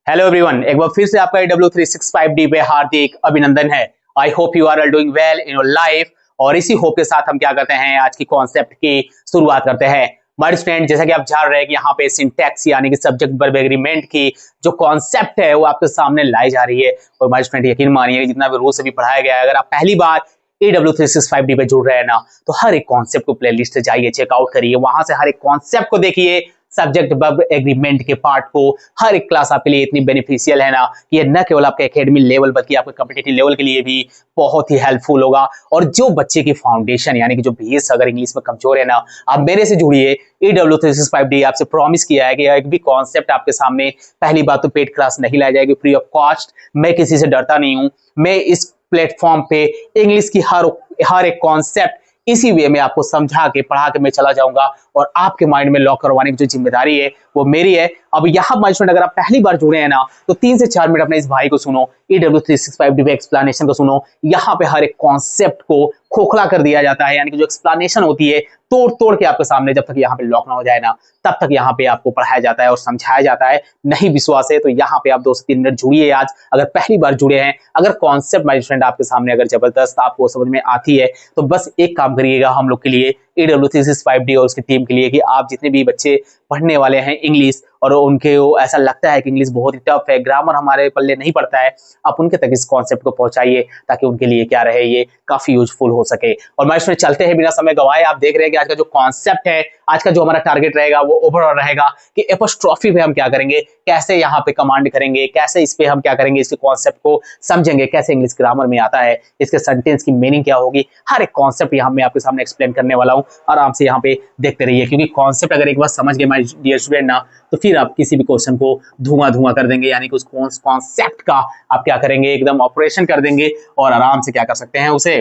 Hello everyone, एक बार फिर से आपका AW365D पे हार्दिक अभिनंदन है। I hope you are all doing well in your life. और इसी होप के साथ हम क्या करते हैं, आज की कॉन्सेप्ट की शुरुआत करते हैं। माय स्टूडेंट, जैसा कि आप जान रहे हैं कि यहाँ पे सिंटैक्स यानी कि सब्जेक्ट वर्ब एग्रीमेंट की जो कॉन्सेप्ट है वो आपके सामने लाई जा रही है। और माय स्टूडेंट यकीन मानिए, जितना भी रूल्स अभी पढ़ाया गया है, अगर आप पहली बार AW365D पे जुड़ रहे हैं ना, तो हर एक कॉन्सेप्ट को प्लेलिस्ट से जाइए, चेकआउट करिए, वहां से हर एक कॉन्सेप्ट को देखिए, सब्जेक्ट वर्ब एग्रीमेंट के पार्ट को। हर एक क्लास आपके लिए इतनी बेनिफिशियल है ना कि ये न केवल आपके एकेडमी लेवल बल्कि आपके कॉम्पिटिटिव लेवल के लिए भी बहुत ही हेल्पफुल होगा। और जो बच्चे की फाउंडेशन यानी कि जो बेस अगर इंग्लिश में कमजोर है ना, आप मेरे से जुड़िए। AW365D आपसे प्रॉमिस किया है कि एक भी कॉन्सेप्ट आपके सामने पहली बात तो पेड क्लास नहीं लाई जाएगी, फ्री ऑफ कॉस्ट। मैं किसी से डरता नहीं हूं। मैं इस प्लेटफॉर्म पे इंग्लिश की हर एक कॉन्सेप्ट इसी वे में आपको समझा के पढ़ा के मैं चला जाऊंगा और आपके माइंड में लॉक करवाने की जो जिम्मेदारी है वो मेरी है। अब यहाँ माय स्टूडेंट, अगर आप पहली बार जुड़े हैं ना, तो 3 से 4 मिनट अपने इस भाई को सुनो, AW365D पे एक्सप्लेनेशन को सुनो। यहाँ पे हर एक कॉन्सेप्ट को खोखला कर दिया जाता है, यानी कि जो एक्सप्लेनेशन होती है तोड़ तोड़ के आपके सामने, जब तक यहाँ पे लॉक ना हो जाए ना, तब तक यहाँ पे आपको पढ़ाया जाता है और समझाया जाता है। नहीं विश्वास है तो यहाँ पे आप 2 से 3 मिनट जुड़िए आज, अगर पहली बार जुड़े हैं। अगर कॉन्सेप्ट माय स्टूडेंट आपके सामने अगर जबरदस्त आपको समझ में आती है, तो बस एक काम करिएगा हम लोग के लिए, AW365D और उसकी टीम के लिए, कि आप जितने भी बच्चे पढ़ने वाले हैं इंग्लिश और उनके ऐसा लगता है कि इंग्लिश बहुत ही टफ है, ग्रामर हमारे पल्ले नहीं पड़ता है, आप उनके तक इस कॉन्सेप्ट को पहुंचाइए ताकि उनके लिए क्या रहे, ये काफी यूजफुल हो सके। और मैं इसमें चलते हैं बिना समय गवाए। आप देख रहे हैं कि आज का जो कॉन्सेप्ट है, आज का जो हमारा टारगेट रहेगा वो ओवरऑल रहेगा कि एपोस्ट्रोफी पे हम क्या करेंगे, कैसे यहाँ पे कमांड करेंगे, कैसे इस पे हम क्या करेंगे, इसके कॉन्सेप्ट को समझेंगे, कैसे इंग्लिश ग्रामर में आता है, इसके सेंटेंस की मीनिंग क्या होगी। हर एक कॉन्सेप्ट यहाँ मैं आपके सामने एक्सप्लेन करने वाला हूँ। आराम से यहाँ पे देखते रहिए, क्योंकि कॉन्सेप्ट अगर एक बार समझ गए माय डियर स्टूडेंट ना, तो फिर आप किसी भी क्वेश्चन को धुआं धुआं कर देंगे, यानी कि उस कॉन्सेप्ट का आप क्या करेंगे, एकदम ऑपरेशन कर देंगे और आराम से क्या कर सकते हैं, उसे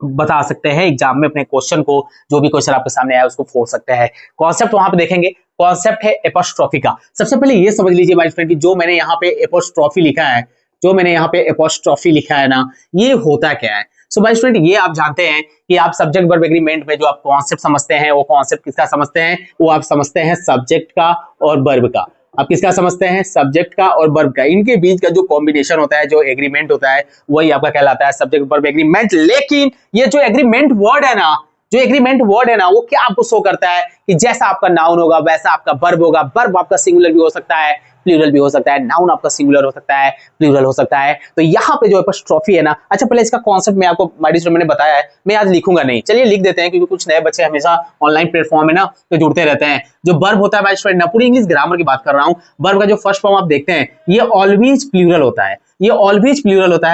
बता सकते हैं एग्जाम में अपने क्वेश्चन को। जो भी क्वेश्चन आपके सामने आया उसको फोड़ सकते हैं। कॉन्सेप्ट वहां पे देखेंगे। कॉन्सेप्ट है एपोस्ट्रोफी का। सबसे पहले ये समझ लीजिए माय फ्रेंड कि जो मैंने यहाँ पे एपोस्ट्रोफी लिखा है, ना, ये होता क्या है। सो माय स्टूडेंट, ये आप जानते हैं कि आप सब्जेक्ट वर्ब एग्रीमेंट में जो आप कॉन्सेप्ट समझते हैं, वो कॉन्सेप्ट किसका समझते हैं, वो आप समझते हैं सब्जेक्ट का और वर्ब का। आप किसका समझते हैं, सब्जेक्ट का और वर्ब का। इनके बीच का जो कॉम्बिनेशन होता है, जो एग्रीमेंट होता है, वही आपका कहलाता है सब्जेक्ट वर्ब एग्रीमेंट। लेकिन ये जो एग्रीमेंट वर्ड है ना, वो क्या आपको शो करता है कि जैसा आपका नाउन होगा वैसा आपका वर्ब होगा। वर्ब आपका सिंगुलर भी हो सकता है, प्लूरल भी हो सकता है, नाउन आपका सिंगुलर हो सकता है, प्लूरल हो सकता है। तो यहाँ पे जो एपोस्ट्रोफी है ना, अच्छा पहले इसका कॉन्सेप्ट मैं आपको मैंने बताया है, मैं आज लिखूंगा नहीं, चलिए लिख देते हैं, क्योंकि कुछ नए बच्चे हमेशा ऑनलाइन प्लेटफॉर्म है ना तो जुड़ते रहते हैं। जो वर्ब होता है माय स्टूडेंट ना, पूरी इंग्लिश ग्रामर की बात कर रहा हूँ, वर्ब का जो फर्स्ट फॉर्म आप देखते हैं, ये ऑलवेज प्लूरल होता है।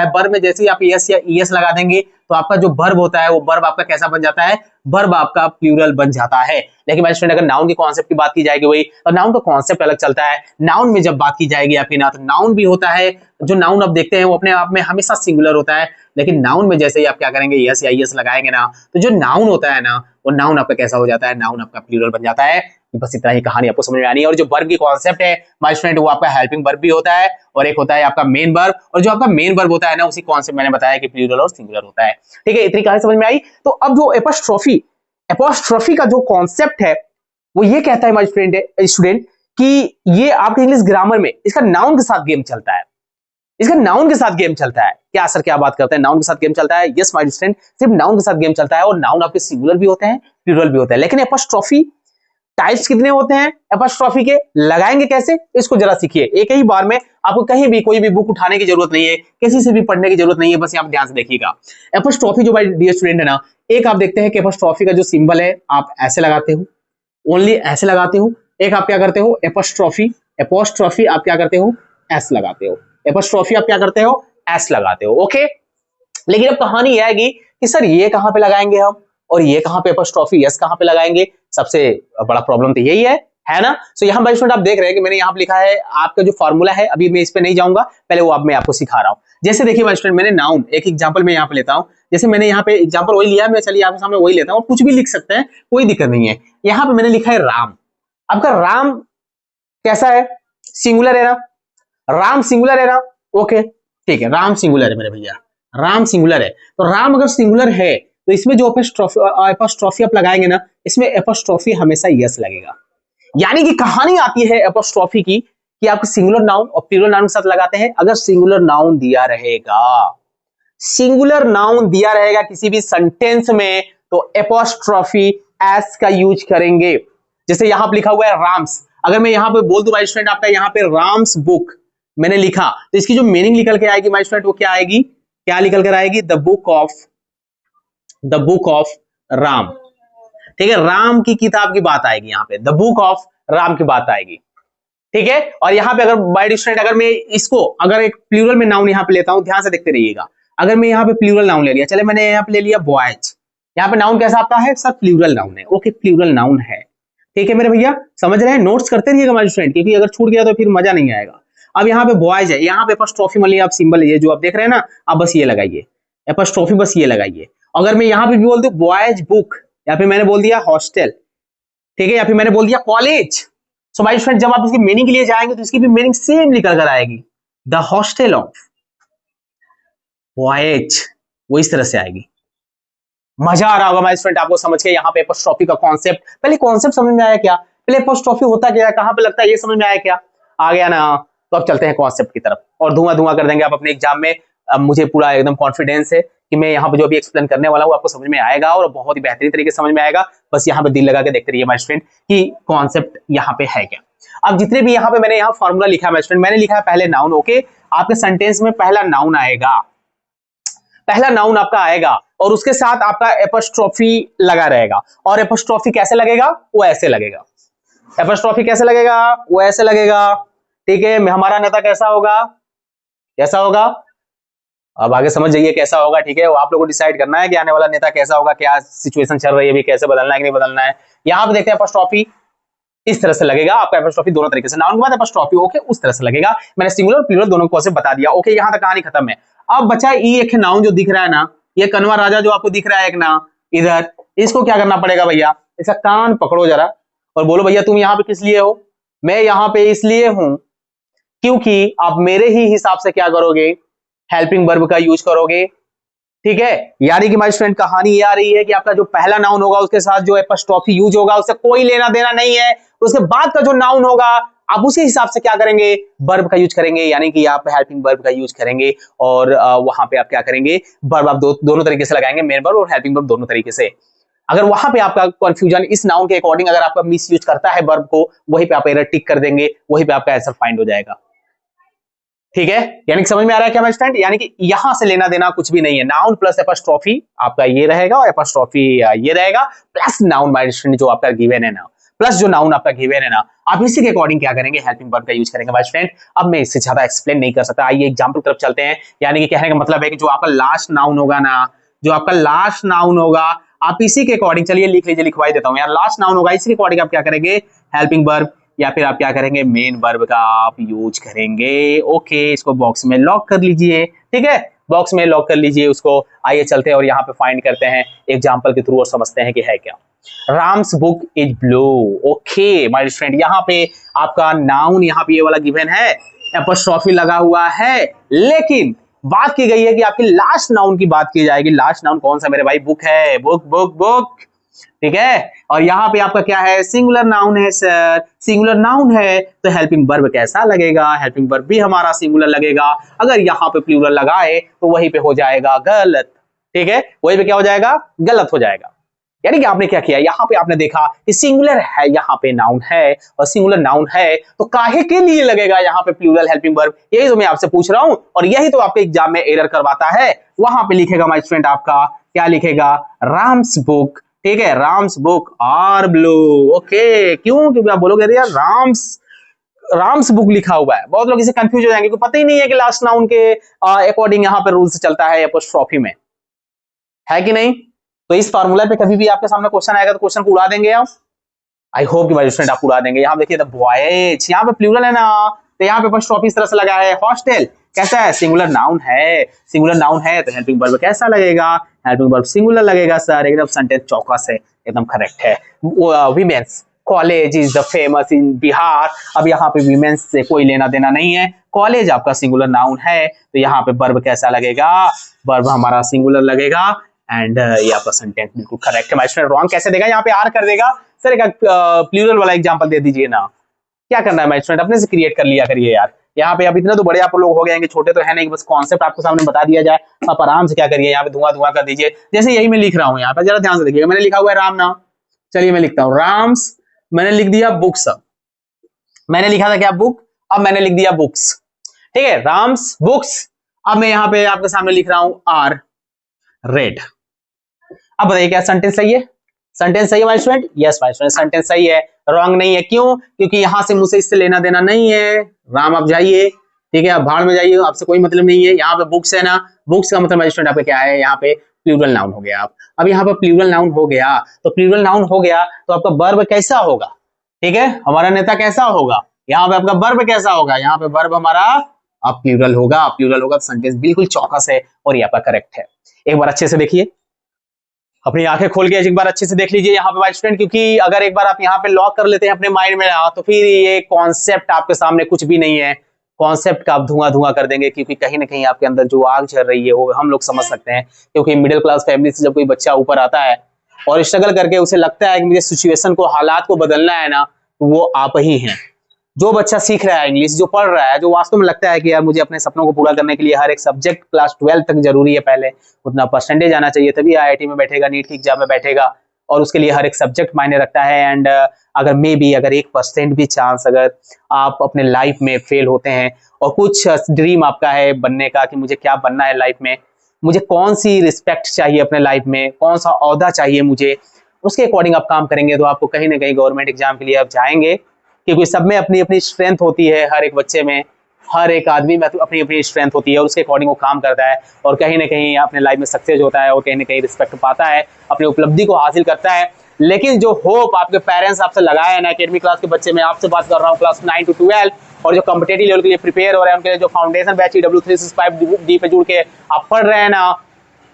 वर्ब में जैसे ही आप यस या ईएस लगा देंगे तो आपका जो वर्ब होता है वो वर्ब आपका कैसा बन जाता है, वर्ब आपका प्लूरल बन जाता है। लेकिन माय स्टूडेंट, अगर नाउन के कॉन्सेप्ट की बात की जाएगी वही, तो नाउन का कॉन्सेप्ट अलग चलता है। नाउन में जब बात की जाएगी आपकी ना, तो नाउन भी होता है, जो नाउन आप देखते हैं वो अपने आप में हमेशा सिंगुलर होता है। लेकिन नाउन में जैसे ही आप क्या करेंगे, यस या ईएस लगाएंगे ना, तो जो नाउन होता है ना, वो नाउन आपका कैसा हो जाता है, नाउन आपका प्लूरल बन जाता है। बस इतना ही कहानी आपको समझ में आनी है। और जो वर्ब की कॉन्सेप्ट है माय स्टूडेंट, वो आपका हेल्पिंग वर्ब भी होता है और एक होता है आपका मेन वर्ब। और जो आपका मेन वर्ब होता है ना, उसी कॉन्सेप्ट मैंने बताया कि प्लूरल और सिंगुलर होता है। ठीक है, इतनी कहानी समझ में आई। तो अब जो एपोस्ट्रोफी का जो कॉन्सेप्ट है वो ये कहता है माय स्टूडेंट कि ये आपके इंग्लिश ग्रामर में इसका नाउन के साथ गेम चलता है। क्या सर, क्या बात करते हैं, नाउन के साथ गेम चलता है। यस माय स्टूडेंट, सिर्फ नाउन के साथ गेम चलता है और नाउन आपके सिंगुलर भी होते हैं, प्लूरल भी होते हैं। लेकिन एपोस्ट्रोफी टाइप्स कितने होते हैं एपोस्ट्रोफी के, लगाएंगे कैसे, इसको जरा सीखिए। एक ही बार में आपको कहीं भी कोई भी बुक उठाने की जरूरत नहीं है, किसी से भी पढ़ने की जरूरत नहीं है, बस यहाँ ध्यान से देखिएगा। एपोस्ट्रोफी जो भाई डियर स्टूडेंट है ना, एक आप देखते हैं कि एपोस्ट्रोफी का जो सिंबल है आप ऐसे लगाते हो, ओनली ऐसे लगाते हो। एक आप क्या करते हो, एपोस्ट्रोफी आप क्या करते हो, एस लगाते हो। एपोस्ट्रोफी आप क्या करते हो, एस लगाते हो। ओके, लेकिन अब कहानी यह आएगी कि सर ये कहां पे लगाएंगे हम, और ये कहां पे एपोस्ट्रोफी एस कहां पे लगाएंगे। सबसे बड़ा प्रॉब्लम तो यही है ना। सो यहाँ बाय स्टूडेंट आप देख रहे हैं कि मैंने यहाँ पे लिखा है आपका जो फॉर्मूला है, अभी मैं इस पे नहीं जाऊंगा, पहले वो अब मैं आपको सिखा रहा हूँ। जैसे देखिए बाय स्टूडेंट, मैंने नाउन एक एग्जांपल में यहाँ पे लेता हूँ, जैसे मैंने यहाँ पे एग्जांपल वही लिया, मैं चलिए आपके सामने वही लेता हूँ, कुछ भी लिख सकते हैं, कोई दिक्कत नहीं है। यहाँ पे मैंने लिखा है राम। आपका राम कैसा है, सिंगुलर है ना, राम सिंगुलर है ना। ओके ठीक है, राम सिंगुलर है मेरे भैया, राम सिंगुलर है। तो राम अगर सिंगुलर है तो इसमें जो एपोस्ट्रोफी आप लगाएंगे ना, इसमें एपोस्ट्रोफी हमेशा यस लगेगा। यानी कि कहानी आती है एपोस्ट्रोफी की कि आपको सिंगुलर नाउन और प्लूरल नाउन के साथ लगाते हैं। अगर सिंगुलर नाउन दिया रहेगा, सिंगुलर नाउन दिया रहेगा किसी भी सेंटेंस में, तो एपोस्ट्रोफी एस का यूज करेंगे। जैसे यहां पे लिखा हुआ है राम्स, अगर मैं यहां पे बोल दूं माय स्टूडेंट आपका यहाँ पे राम्स बुक मैंने लिखा, तो इसकी जो मीनिंग निकल के आएगी माय स्टूडेंट वो क्या आएगी, क्या निकल कर आएगी, द बुक ऑफ राम। ठीक है, राम की किताब की बात आएगी यहाँ पे, द बुक ऑफ राम की बात आएगी। ठीक है, और यहाँ पे अगर बाय स्टूडेंट अगर मैं इसको अगर एक प्लूरल में नाउन यहाँ पे लेता हूं, ध्यान से देखते रहिएगा। अगर मैं यहाँ पे प्लूरल नाउन ले लिया, चले मैंने यहाँ पे ले लिया बॉयज, यहाँ पे नाउन कैसा आता है सर, प्लूरल नाउन है। ओके, प्लूरल नाउन है। ठीक है मेरे भैया, समझ रहे हैं, नोट्स करते रहिएगा हमारे स्टूडेंट, क्योंकि अगर छूट गया तो फिर मजा नहीं आएगा। अब यहाँ पे बॉयज है, यहाँ पे एपोस्ट्रोफी मान लिया आप, सिंबल ये जो आप देख रहे हैं ना, आप बस ये लगाइए एपोस्ट्रोफी, बस ये लगाइए। अगर मैं यहाँ पे भी बोल दूं बॉयज बुक, या फिर मैंने बोल दिया हॉस्टल, ठीक है, या फिर मैंने बोल दिया कॉलेज, सो माय फ्रेंड जब आप इसकी मीनिंग के लिए जाएंगे तो इसकी भी मीनिंग सेम निकल कर आएगी, द हॉस्टल ऑफ बॉयज, वो इस तरह से आएगी। मजा आ रहा होगा माय फ्रेंड आपको समझ के, यहाँ पे एपोस्ट्रोफी का कॉन्सेप्ट, पहले कॉन्सेप्ट समझ में आया क्या, पहले एपोस्ट्रोफी होता क्या है, कहां पे लगता है, ये समझ में आया क्या, आ गया ना। तो अब चलते हैं कॉन्सेप्ट की तरफ, और धुआं धुआं कर देंगे आप अपने एग्जाम में। अब मुझे पूरा एकदम कॉन्फिडेंस है कि मैं यहाँ पे जो भी एक्सप्लेन करने वाला हूँ आपको समझ में आएगा, और बहुत ही बेहतरीन तरीके से समझ में आएगा। बस यहाँ पे दिल लगा के देखते रहिए माय स्टूडेंट कि कॉन्सेप्ट यहाँ पे है क्या। अब जितने भी यहाँ पे मैंने यहाँ फॉर्मूला लिखा है माय स्टूडेंट, मैंने लिखा है पहले नाउन। ओके, आपके सेंटेंस में पहला नाउन आएगा, पहला नाउन आपका आएगा, और उसके साथ आपका एपोस्ट्रोफी लगा रहेगा। और एपोस्ट्रोफी कैसे लगेगा, वो ऐसे लगेगा। एपोस्ट्रोफी कैसे लगेगा, वो ऐसे लगेगा। ठीक है, हमारा नेता कैसा होगा, कैसा होगा, अब आगे समझ जाइए कैसा होगा। ठीक है, वो आप लोगों को डिसाइड करना है कि आने वाला नेता कैसा होगा, क्या सिचुएशन चल रही है, भी कैसे बदलना है कि नहीं बदलना है। यहाँ पे देखते हैं एपोस्ट्रोफी इस तरह से लगेगा आपका, एपोस्ट्रोफी दोनों तरीके से, नाउन के बाद एपोस्ट्रोफी। ओके, उस तरह से लगेगा। मैंने सिंगुलर और प्लूरल दोनों को से बता दिया। ओके, यहाँ तक कहानी खत्म है। अब बचा ये एक नाउन जो दिख रहा है ना, ये कनवा राजा जो आपको दिख रहा है एक ना इधर, इसको क्या करना पड़ेगा भैया, इसका कान पकड़ो जरा और बोलो भैया तुम यहाँ पे किस लिए हो, मैं यहाँ पे इसलिए हूं क्योंकि आप मेरे ही हिसाब से क्या करोगे, हेल्पिंग वर्ब का यूज करोगे। ठीक है, यानी कि माय स्टूडेंट कहानी ये आ रही है कि आपका जो पहला नाउन होगा उसके साथ जो एपोस्ट्रोफी यूज होगा उससे कोई लेना देना नहीं है। उसके बाद का जो नाउन होगा आप उसी हिसाब से क्या करेंगे, वर्ब का यूज करेंगे, यानी कि आप हेल्पिंग वर्ब का यूज करेंगे। और वहां पे आप क्या करेंगे, वर्ब आप दोनों तरीके से लगाएंगे, मेन वर्ब और हेल्पिंग वर्ब दोनों तरीके से। अगर वहां पे आपका कंफ्यूजन इस नाउन के अकॉर्डिंग अगर आपका मिस यूज करता है वर्ब को, वहीं पे आप एरर टिक कर देंगे, वहीं पे आपका आंसर फाइंड हो जाएगा। ठीक है, यानी कि समझ में आ रहा है क्या माय स्टूडेंट, यानी कि यहां से लेना देना कुछ भी नहीं है। नाउन प्लस एपोस्ट्रोफी आपका ये रहेगा, और एपोस्ट्रोफी ये रहेगा, प्लस नाउन माय स्टूडेंट जो आपका गिवन है ना, प्लस जो नाउन आपका गिवन है ना, आप इसी के अकॉर्डिंग क्या करेंगे, हेल्पिंग वर्ब का यूज करेंगे माय स्टूडेंट। अब मैं इससे ज्यादा एक्सप्लेन नहीं कर सकता, आइए एग्जांपल की तरफ चलते हैं। यानी कि कहने का मतलब है कि जो आपका लास्ट नाउन होगा ना, जो आपका लास्ट नाउन होगा आप इसी के अकॉर्डिंग, चलिए लिख लीजिए, लिखवाई देता हूं यार, लास्ट नाउन होगा इसी के अकॉर्डिंग आप क्या करेंगे, हेल्पिंग वर्ब या फिर आप क्या करेंगे, मेन वर्ब का आप यूज करेंगे। ओके, इसको बॉक्स में लॉक कर लीजिए। ठीक है, बॉक्स में लॉक कर लीजिए उसको। आइए चलते हैं और यहाँ पे फाइंड करते हैं एग्जांपल के थ्रू और समझते हैं कि है क्या। Ram's book is blue. Okay my friend, यहाँ पे आपका नाउन यहाँ पे ये वाला गिवन है, एपोस्ट्रोफी लगा हुआ है, लेकिन बात की गई है कि आपकी लास्ट नाउन की बात की जाएगी। लास्ट नाउन कौन सा मेरे भाई, बुक है, बुक बुक बुक। ठीक है, और यहाँ पे आपका क्या है, सिंगुलर नाउन है सर, सिंगुलर नाउन है तो हेल्पिंग वर्ब कैसा लगेगा, हेल्पिंग वर्ब भी हमारा सिंगुलर लगेगा। अगर यहाँ पे प्लूरल लगाए तो वहीं पे हो जाएगा गलत। ठीक है, वहीं पे क्या हो जाएगा, गलत हो जाएगा। यानी कि आपने क्या किया, यहाँ पे आपने देखा कि सिंगुलर है, यहाँ पे नाउन है, और सिंगुलर नाउन है तो काहे के लिए लगेगा यहाँ पे प्लूरल हेल्पिंग वर्ब, यही तो मैं आपसे पूछ रहा हूँ, और यही तो आपके एग्जाम में एरर करवाता है। वहां पे लिखेगा माय स्टूडेंट आपका क्या लिखेगा, राम्स बुक। ठीक है, Ram's book are blue. Okay, क्यों, क्योंकि आप बोलोगे यार राम्स बुक लिखा हुआ है, बहुत लोग इसे कंफ्यूज हो जाएंगे, क्योंकि पता ही नहीं है कि लास्ट नाउन के अकॉर्डिंग यहाँ पे रूल्स चलता है एपोस्ट्रोफी में, है कि नहीं। तो इस फार्मूला पे कभी भी आपके सामने क्वेश्चन आएगा तो क्वेश्चन को उड़ा देंगे आप, आई होप कि माय स्टूडेंट आप उड़ा देंगे। यहाँ देखिए द बॉयज, यहाँ पे प्लूरल है ना, तो यहाँ पे एपोस्ट्रोफी इस तरह से लगा है। हॉस्टल कैसा है, सिंगुलर नाउन है, सिंगुलर नाउन है तो हेल्पिंग वर्ब कैसा लगेगा, हेल्पिंग वर्ब सिंगुलर लगेगा सर, एकदम सेंटेंस चौकस है, एकदम करेक्ट है। Women's college is the famous in Bihar, अब यहाँ पे वीमेंस से कोई लेना देना नहीं है, कॉलेज आपका सिंगुलर नाउन है तो यहाँ पे वर्ब कैसा लगेगा, वर्ब हमारा सिंगुलर लगेगा। एंड ये आपका सेंटेंस बिल्कुल करेक्ट है माय स्टूडेंट। रॉन्ग कैसे देगा, यहाँ पे आर कर देगा सर, एक प्लूरल वाला एग्जांपल दे दीजिए ना, क्या करना है माय स्टूडेंट, अपने से क्रिएट कर लिया करिए यार। यहाँ पे अब इतना तो बड़े आप लोग हो गए हैं, छोटे तो है नहीं, बस कॉन्सेप्ट आपको सामने बता दिया जाए, आप आराम से क्या करिए, यहाँ पे धुआं धुआं कर दीजिए। जैसे यही मैं लिख रहा हूँ, यहाँ पे जरा ध्यान से देखिएगा, मैंने लिखा हुआ है राम नाम, चलिए मैं लिखता हूँ राम्स, मैंने लिख दिया बुक्स, मैंने लिखा था क्या बुक, अब मैंने लिख दिया बुक्स, ठीक है, राम्स बुक्स। अब मैं यहाँ पे आपके सामने लिख रहा हूं आर रेड। अब बताइए क्या सेंटेंस सही है, सेंटेंस सही है my student, yes my student sentence सही है, रॉन्ग नहीं है। क्यों, क्योंकि यहां से मुझसे इससे लेना देना नहीं है, राम आप जाइए, ठीक है, आप भाड़ में जाइए, आपसे कोई मतलब नहीं है। यहाँ पे बुक्स है ना, बुक्स का मतलब माय स्टूडेंट आपका क्या है, यहाँ पे प्लूरल नाउन हो गया। आप अब यहाँ पे प्लूरल नाउन हो गया, तो प्लूरल नाउन हो गया तो आपका वर्ब कैसा होगा, ठीक है, हमारा नेता कैसा होगा, यहाँ पे आपका वर्ब कैसा होगा, यहाँ पे वर्ब हमारा अब प्लूरल होगा, प्लूरल होगा, सेंटेंस बिल्कुल चौकस है और ये आपका करेक्ट है। एक बार अच्छे से देखिए, अपनी आंखें खोल के एक बार अच्छे से देख लीजिए यहाँ पे माय स्टूडेंट, क्योंकि अगर एक बार आप यहाँ पे लॉक कर लेते हैं अपने माइंड में तो फिर ये कॉन्सेप्ट आपके सामने कुछ भी नहीं है, कॉन्सेप्ट का आप धुआं धुआं कर देंगे, क्योंकि कहीं ना कहीं आपके अंदर जो आग चल रही है वो हम लोग समझ सकते हैं। क्योंकि मिडिल क्लास फैमिली से जब कोई बच्चा ऊपर आता है और स्ट्रगल करके उसे लगता है कि मुझे सिचुएशन को, हालात को बदलना है ना, वो आप ही हैं। जो बच्चा सीख रहा है इंग्लिश, जो पढ़ रहा है, जो वास्तव में लगता है कि यार मुझे अपने सपनों को पूरा करने के लिए हर एक सब्जेक्ट क्लास 12 तक जरूरी है, पहले उतना परसेंटेज आना चाहिए तभी आईआईटी में बैठेगा, नीट की एग्जाम में बैठेगा, और उसके लिए हर एक सब्जेक्ट मायने रखता है। एंड अगर मे बी अगर 1% भी चांस अगर आप अपने लाइफ में फेल होते हैं और कुछ ड्रीम आपका है बनने का कि मुझे क्या बनना है लाइफ में, मुझे कौन सी रिस्पेक्ट चाहिए अपने लाइफ में, कौन सा ओहदा चाहिए मुझे, उसके अकॉर्डिंग आप काम करेंगे तो आपको कहीं ना कहीं गवर्नमेंट एग्जाम के लिए आप जाएंगे। क्योंकि सब में अपनी अपनी स्ट्रेंथ होती है, हर एक बच्चे में, हर एक आदमी में अपनी अपनी स्ट्रेंथ होती है और उसके अकॉर्डिंग वो काम करता है और कहीं ना कहीं अपने लाइफ में सक्सेस होता है और कहीं ना कहीं रिस्पेक्ट पाता है, अपनी उपलब्धि को हासिल करता है। लेकिन जो होप आपके पेरेंट्स आपसे लगाए हैं ना, अकेडमी क्लास के बच्चे, मैं आपसे बात कर रहा हूँ क्लास 9 to 12 और जो कॉम्पिटेटिव लेवल के लिए प्रिपेयर हो रहे हैं, उनके लिए जो फाउंडेशन बैच EW365D पे जुड़ के आप पढ़ रहे हैं ना,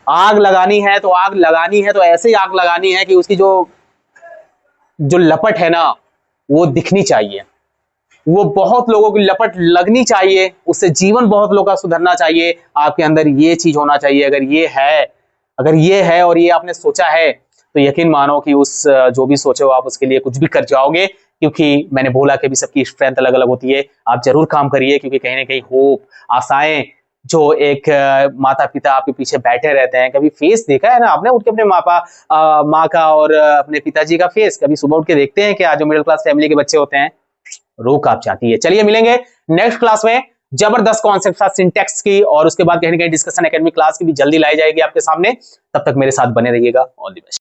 आग लगानी है तो आग लगानी है तो ऐसे ही आग लगानी है कि उसकी जो लपट है ना वो दिखनी चाहिए, वो बहुत लोगों की लपट लगनी चाहिए, उससे जीवन बहुत लोगों का सुधरना चाहिए। आपके अंदर ये चीज होना चाहिए, अगर ये है और ये आपने सोचा है तो यकीन मानो कि उस जो भी सोचे हो आप उसके लिए कुछ भी कर जाओगे। क्योंकि मैंने बोला कि भी सबकी स्ट्रेंथ अलग अलग होती है, आप जरूर काम करिए, क्योंकि कहीं ना कहीं होप, आशाएं, जो एक माता पिता आपके पीछे बैठे रहते हैं, कभी फेस देखा है ना आपने उठ के अपने माँ का और अपने पिताजी का फेस, कभी सुबह उठ के देखते हैं कि जो मिडिल क्लास फैमिली के बच्चे होते हैं, रूह कांप जाती है। चलिए मिलेंगे नेक्स्ट क्लास में, जबरदस्त कॉन्सेप्ट था सिंटेक्स की, और उसके बाद कहीं ना कहीं डिस्कशन एकेडमी क्लास की भी जल्दी लाई जाएगी आपके सामने। तब तक मेरे साथ बने रहिएगा। All the best.